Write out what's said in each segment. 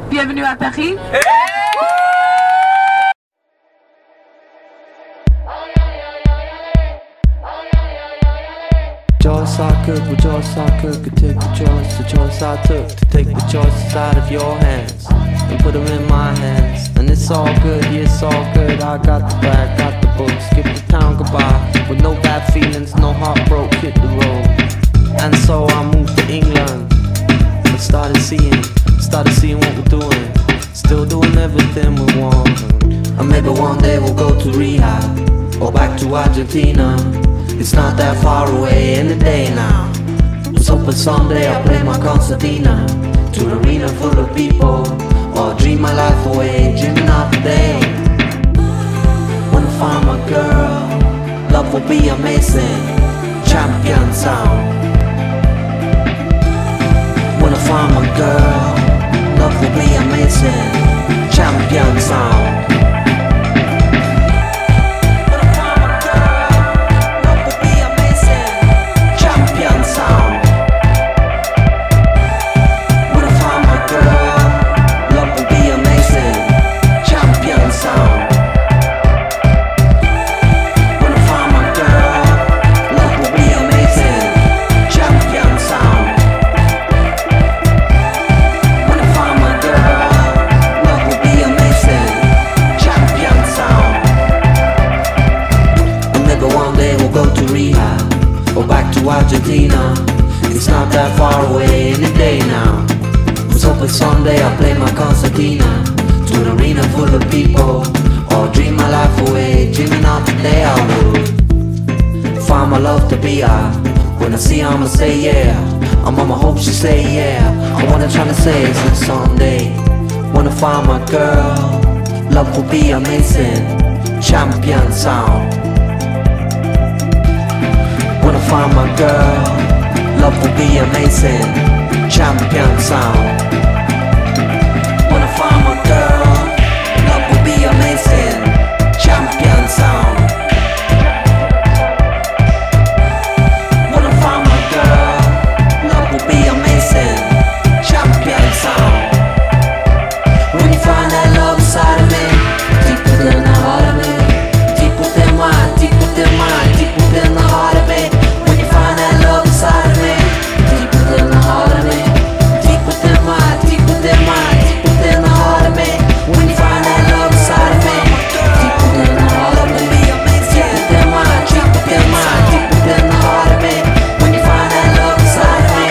Bienvenue à Paris. Choice I could take the choice I took to take the choices out of your hands and put them in my hands. And it's all good, yeah, it's all good. I got the bag, got the book, skip the town goodbye with no bad feelings, no heartbroke, hit the road. And so I moved to England and started seeing what we're doing, still doing everything we want. And maybe one day we'll go to rehab or back to Argentina. It's not that far away in the day now. Let's hope someday I'll play my concertina to an arena full of people, or dream my life away, dreaming of the day when I find my girl. Love will be amazing, champion sound. When I find my girl, love will be amazing, champion sound. Argentina, it's not that far away in the day now. Was hoping someday I'll play my concertina to an arena full of people, or dream my life away, dreaming of the day I would find my love to be out. When I see her I'ma say yeah, I'm mama hope she say yeah. I wanna try to say is that someday when I find my girl, love will be amazing, champion sound. When I find my girl, love will be amazing, champion sound. When I find my girl, love will be amazing, champion sound. When I find my girl, love will be amazing, champion sound. When you find that love inside of me, deeper than the heart of me, deeper than mine, deeper than mine, deeper than the heart of me. Inside of me, deeper than the heart of me, deeper than mine, deeper than mine, deeper than the heart of me. When you find that love inside of me, deeper than the heart of me, deeper than mine, deeper than mine, deeper than the heart of me. When you find that love inside of me,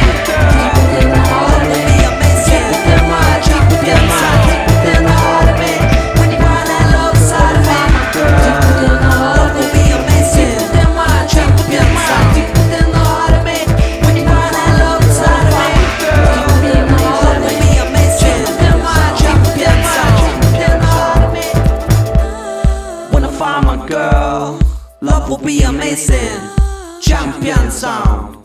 deeper than the heart of me, deeper than mine, deeper than mine, deeper than the heart of me. When you find that love inside of me, deeper than the heart of me, deeper than mine, deeper than mine, deeper than the heart of me. Love will be amazing, champion sound.